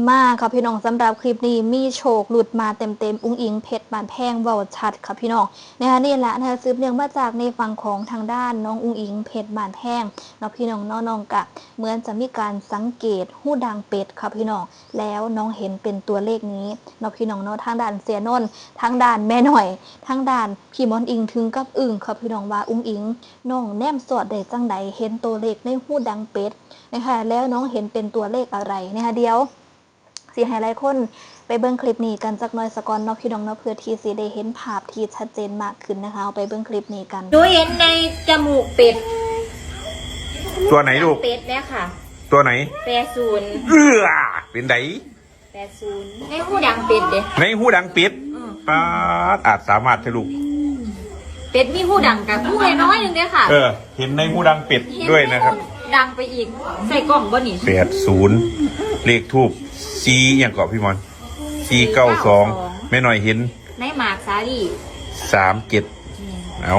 มาค่ะพี่น้องสำหรับคลิปนี้มีโชคหลุดมาเต็มอุ้งอิงเพชรบานแพงเว้าชัดค่ะพี่น้องนะคะนี่แหละนะคะสืบเนื่องมาจากในฝั่งของทางด้านน้องอุ้งอิงเพชรบานแพงเนาะพี่น้องน้องกะเหมือนจะมีการสังเกตหูดังเป็ดค่ะพี่น้องแล้วน้องเห็นเป็นตัวเลขนี้เนาะพี่น้องเนาะทางด้านเสียนนท์ทางด้านแม่หน่อยทางด้านพี่มอนอิงถึงกับอึ้งค่ะพี่น้องว่าอุ้งอิงน้องแนมสอดได้จังใดเห็นตัวเลขในหูดังเป็ดนะคะแล้วน้องเห็นเป็นตัวเลขอะไรนะคะเดียวสิให้หลายคนไปเบิ่งคลิปนี้กันจักหน่อยสะก่อนเนาะพี่น้องเนาะเพื่อที่สิได้เห็นภาพที่ชัดเจนมากขึ้นนะคะเอาไปเบิ่งคลิปนี้กันหนูเห็นในจมูกเป็ดตัวไหนลูกเป็ดเนี่ยค่ะตัวไหน80เป็นได80ในหูดังเป็ดเด้ในหูดังเป็ดปาดอาจสามารถทะลุเป็ดมีหูดังกับหูน้อยนึงเด้ค่ะเห็นในหูดังเป็ดด้วยนะครับดังไปอีกใส่กล่องบ่นี่80เลขทูบซีอย่างเกาะพี่มอน492แม่หน่อยเห็นในหมากสาลี่37เอา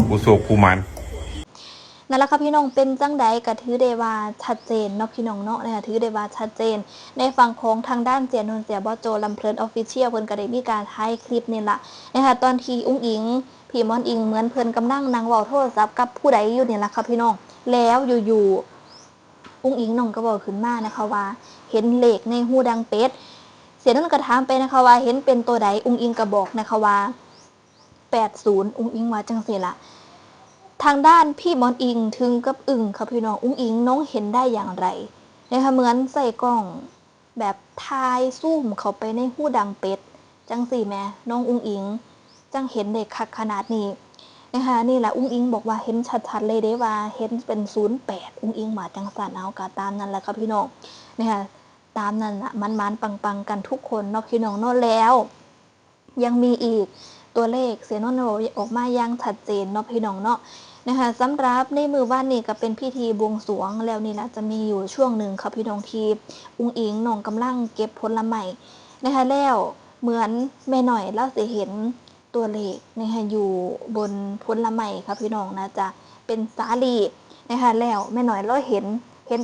บุโศกภูมันนั่นแหละค่ะพี่น้องเป็นจังใดกระถือเดวาชัดเจนเนาะพี่น้องเนาะนะคะถือเดวาชัดเจนในฝั่งของทางด้านเสียนนท์เสียบอโจลำเพลินออฟฟิเชียลเพิ่นก็ได้มีการถ่ายคลิปนี่ละนะคะตอนที่อุ้งอิงพี่มอนอิงเหมือนเพิ่นกำลังนั่งเว้าโทรศัพท์กับผู้ใดอยู่นี่ละค่ะพี่น้องแล้วอยู่ๆอุ้งอิงน้องก็บอกขึ้นมานะคะว่าเห็นเลขในหูดังเป็ดเสียนนท์ก็ถามไปนะคะว่าเห็นเป็นตัวใดอุ้งอิงก็บอกนะคะว่า80อุ้งอิงว่าจังซี่ล่ะทางด้านพี่มอนอิงถึงกับอึ่งค่ะพี่น้องอุ้งอิงน้องเห็นได้อย่างไรนะคะเหมือนใส่กล้องแบบทายซูมเข้าไปในหูดังเป็ดจังสี่แม่น้องอุ้งอิงจังเห็นเด็กคักขนาดนี้นะคะนี่แหละอุ้งอิงบอกว่าเห็นชัดๆเลยเด้ว่าเห็นเป็น08อุ้งอิงมาจังสันเอากะตามนั้นแหละค่ะพี่น้องนะคะตามนั้นน่ะมันปังๆกันทุกคนเนาะพี่น้องเนาะแล้วยังมีอีกตัวเลขเสียนนท์ออกมาอย่างชัดเจนเนาะพี่น้องเนาะนะคะสำหรับในมือว่านนี่ก็เป็นพิธีบวงสรวงแล้วนี่แหละจะมีอยู่ช่วงหนึ่งค่ะพี่น้องทีอุ้งอิงน้องกำลังเก็บผลไม้นะคะแล้วเหมือนแม่หน่อยเล่าสิเห็นตัวเลขนะคะอยู่บนผลไม้ค่ะพี่น้องนะจะเป็นสาลีนะคะแล้วแม่หน่อยเราเห็น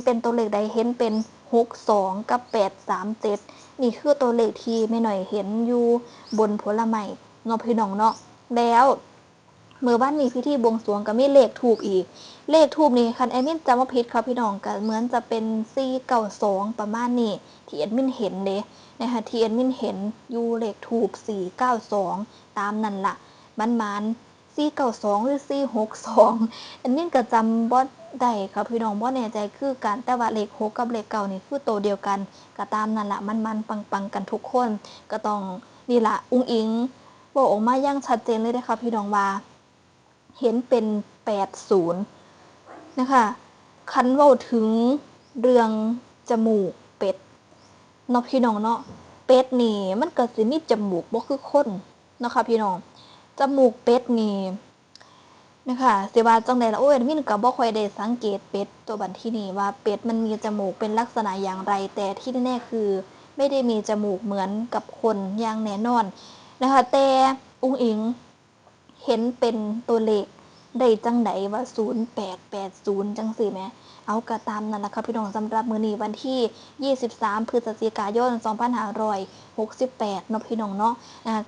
เป็นตัวเลขใดเห็นเป็น62กับ837นี่คือตัวเลขที่แม่หน่อยเห็นอยู่บนผลไม้เนาะพี่น้องเนาะแล้วเมื่อบ้านมีพิธีบวงสรวงก็มีเลขทูบอีกเลขทูบนี่คันแอดมินจำว่าผิดครับพี่น้องก็เหมือนจะเป็น492ประมาณนี้ที่แอดมินเห็นเด้นะคะที่แอดมินเห็นอยู่เลขทูบ492ตามนั่นล่ะมัน492หรือ462อันนี้ก็จำบ่ได้ครับพี่น้องบ่แน่ใจคือกันแต่ว่าเลข6กับเลข9นี่คือตัวเดียวกันก็ตามนั่นล่ะมันปังกันทุกคนก็ต้องนี่ล่ะอุ้งอิงบอกออกมาอย่างชัดเจนเลยนะคะพี่น้องว่าเห็นเป็น80นะคะคันเว้าถึงเรื่องจมูกเป็ดเนาะพี่น้องเนาะเป็ดนี่มันก็สิมีจมูกบ่คือคนเนาะค่ะพี่น้องจมูกเป็ดนี่นะคะสิว่าจังได๋ล่ะโอ้ยมินก็บ่ค่อยได้สังเกตเป็ดตัวบัดที่นี่ว่าเป็ดมันมีจมูกเป็นลักษณะอย่างไรแต่ที่แน่ๆคือไม่ได้มีจมูกเหมือนกับคนอย่างแน่นอนนะคะแต่อุ้งอิงเห็นเป็นตัวเลขได้จังไดว่า0880จังซี่แหมเอาก็ตามนั่นล่ะค่ะพี่น้องสำหรับมื้อนี้วันที่23พฤศจิกายน2568เนาะพี่น้องเนาะ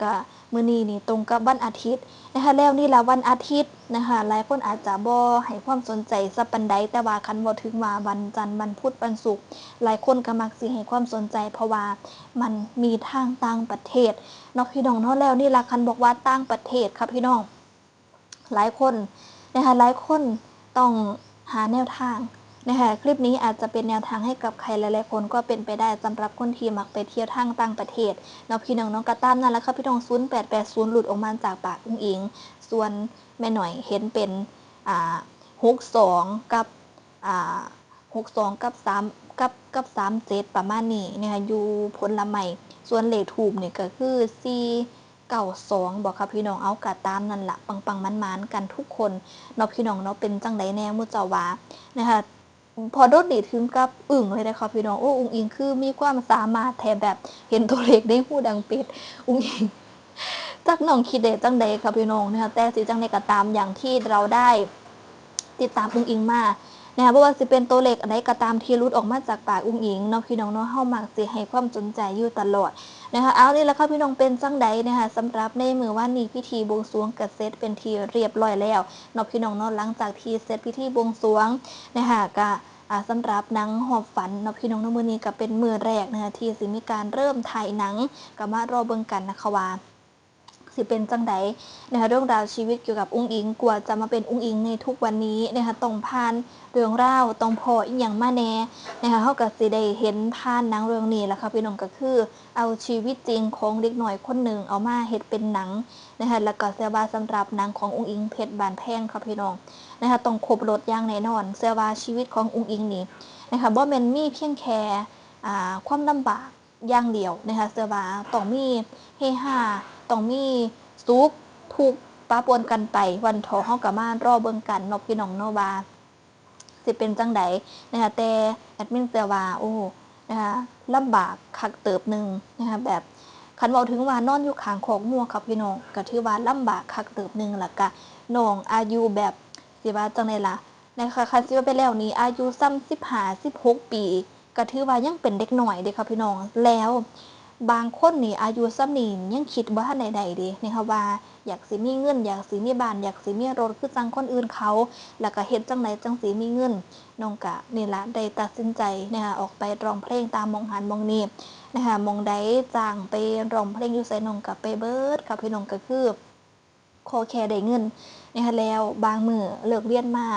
ก็มื้อนี้นี่ตรงกับวันอาทิตย์นะคะแล้วนี่ล่ะวันอาทิตย์นะคะหลายคนอาจจะบ่ให้ความสนใจสักปานใดแต่ว่าคันบ่ถึงว่าวันจันทร์วันพุธวันศุกร์หลายคนก็มักสิให้ความสนใจเพราะว่ามันมีทางต่างประเทศเนาะพี่น้องเนาะแล้วนี่ล่ะคันบอกว่าต่างประเทศค่ะพี่น้องหลายคนนะคะหลายคนต้องหาแนวทางนะคะคลิปนี้อาจจะเป็นแนวทางให้กับใครหลายๆคนก็เป็นไปได้สำหรับคนที่มักไปเที่ยวทางต่างประเทศเนาะพี่น้องน้องกระตามนั่นแหละค่ะพี่น้อง0880หลุดออกมาจากปากอุ้งอิงส่วนแม่หน่อยเห็นเป็น62กับ62กับ3กับ37ประมาณนี้นะคะอยู่ผลไม้ส่วนเลขทูปนี่ก็คือ492บอกค่ะพี่น้องเอากะตามนั่นละปังมันกันทุกคนเนาะพี่น้องเนาะเป็นจังไดแน่มุเจ้าว่านะคะพอโดดดีถึงกับอึ่งเลยนะคะพี่น้องโอ้อุ้งอิงคือมีความสามารถแถมแบบเห็นตัวเลขได้หูดังเป็ดอุ้งอิงจักน้องคิดเดจังใดค่ะพี่น้องนะคะแต่สิจังไดก็ตามอย่างที่เราได้ติดตามอุ้งอิงมา นะคะบ่ว่าสิเป็นตัวเลขอันใดก็ตามที่หลุดออกมาจากปากอุ้งอิงเนาะพี่น้องเนาะเฮามักสิให้ความสนใจอยู่ตลอดนะคะเอานี่แหละค่ะพี่น้องเป็นจังใดนะคะสำหรับในมื้อวานนี้พิธีบวงสรวงก็เสร็จเป็นที่เรียบร้อยแล้วเนาะพี่น้องเนาะหลังจากที่เสร็จพิธีบวงสรวงนะคะก็สำหรับหนังหอบฝันเนาะพี่น้องเนาะมื้อนี้ก็เป็นมื้อแรกนะคะที่สิมีการเริ่มถ่ายหนังก็มารอเบิ่งกันนะคะว่าสิเป็นจังใดนะคะเรื่องราวชีวิตเกี่ยวกับอุ้งอิงกว่าจะมาเป็นอุ้งอิงในทุกวันนี้นะคะต้องผ่านเรื่องราวต้องพออีกอย่างมาแน่นะคะเฮาก็สิได้เห็นผ่านหนังเรื่องนี้แหละค่ะพี่น้องก็คือเอาชีวิตจริงของเด็กหน่อยคนหนึ่งเอามาเฮ็ดเป็นหนังนะคะแล้วก็เสื้อว่าสำหรับหนังของอุ้งอิงเพชรบานแพงค่ะพี่น้องนะคะต้องครบรสอย่างแน่นอนเสื้อว่าชีวิตของอุ้งอิงนี่นะคะบ่แม่นมีเพียงแค่ความลำบากอย่างเดียวนะคะเสื้อว่าต้องมีเฮฮาต้องมีสุขทุกข์ปะปนกันไปวันทอเฮาก็มารอเบิ่งกันเนาะพี่น้องเนาะว่าสิเป็นจังใดนะคะแต่แอดมินเสื้อว่าโอ้นะคะลำบากคักเติบนึงนะคะแบบคันเว้าถึงว่านอนอยู่ข้างคอกงัวครับพี่น้องก็ถือว่าลำบากคักเติบนึงล่ะก็น้องอายุแบบสิว่าจังได๋ล่ะนะคะคันสิว่าไปแล้วนี่อายุซ้ำ15-16 ปีก็ถือว่ายังเป็นเด็กน้อยเด้ครับพี่น้องแล้วบางคนนี่อายุซ้ำนี้ยังคิดบ่ทันได้เด้นะคะว่าอยากสิมีเงินอยากสิมีบ้านอยากสิมีรถคือจังคนอื่นเขาแล้วก็เฮ็ดจังไดจังสิมีเงินน้องก็นี่ล่ะได้ตัดสินใจนะคะออกไปร้องเพลงตามหม้องหันหม้องนี้นะคะหม้องใดจ้างไปร้องเพลงอยู่ไสน้องก็ไปเบิดค่ะพี่น้องก็คือขอแค่ได้เงินนะคะแล้วบางมื้อเลิกเรียนมา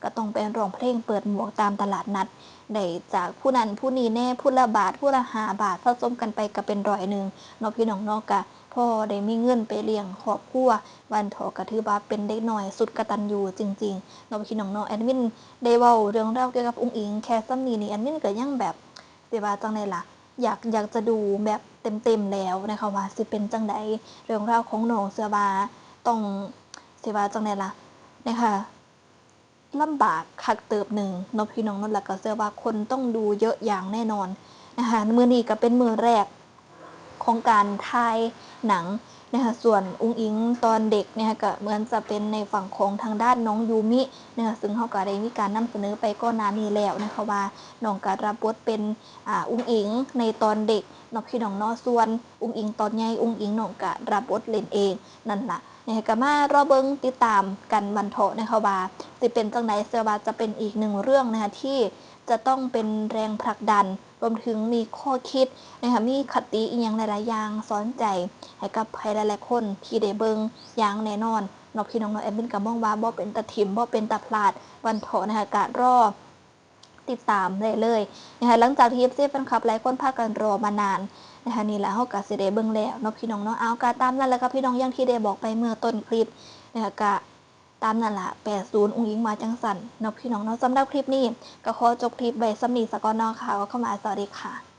ก็ต้องไปร้องเพลงเปิดหมวกตามตลาดนัดได้จากผู้นั้นผู้นี้แน่ผู้ละบาทผู้ละ5 บาทผสมกันไปก็เป็น100นึงเนาะพี่น้องเนาะก็พอได้มีเงินไปเลี้ยงครอบครัววันเถาะก็ถือว่าเป็นเด็กน้อยสุดกตัญญูจริงๆเนาะพี่น้องเนาะแอดมินได้เว้าเรื่องราวเกี่ยวกับอุ้งอิงแค่ซ้ำนี้นี่แอดมินก็ยังแบบสิว่าจังได๋ล่ะอยากจะดูแบบเต็มๆแล้วนะคะว่าสิเป็นจังไดเรื่องราวของน้องเสือว่าต้องสิว่าจังได๋ล่ะนะคะลำบากคักเติบหนึ่งเนาะพี่น้องเนาะแล้วก็เชื่อว่าคนต้องดูเยอะอย่างแน่นอนนะคะมื้อนี้ก็เป็นมื้อแรกของการถ่ายหนังนะคะส่วนอุ้งอิงตอนเด็กนะคะก็เหมือนจะเป็นในฝั่งของทางด้านน้องยูมินะคะซึ่งเขาก็ได้มีการนำเสนอไปก่อนหน้านี้แล้วนะคะว่าน้องก็รับบทเป็นอุ้งอิงในตอนเด็กเนาะพี่น้องเนาะส่วนอุ้งอิงตอนใหญ่อุ้งอิงน้องก็รับบทเล่นเองนั่นล่ะนะคะก็มารอเบิ่งติดตามกันวันเถาะนะคะว่าสิเป็นจังได๋เชื่อว่าจะเป็นอีกหนึ่งเรื่องนะคะที่จะต้องเป็นแรงผลักดันรวมถึงมีข้อคิดนะคะมีคติอีหยังหลายๆอย่างสอนใจให้กับใครหลายๆคนที่ได้เบิ่งอย่างแน่นอนเนาะพี่น้องเนาะแอดมินก็มองว่าบ่เป็นตาถิ่มบ่เป็นตาพลาดวันเถาะนะคะก็รอติดตามได้เลยนะคะหลังจากที่ FC แฟนคลับหลายคนพากันรอมานานนะคะนี่แหละเฮาก็สิได้เบิ่งแล้วเนาะพี่น้องเนาะเอาก็ตามนั้นแหละครับพี่น้องอย่างที่ได้บอกไปเมื่อต้นคลิปนะคะก็ตามนั่นล่ะ80อุ้งอิงมาจังสั่นเนาะพี่น้องเนาะสำหรับคลิปนี้ก็ขอจบคลิปไว้ส่ำนี้ซะก่อนเนาะค่ะเข้ามาสวัสดีค่ะ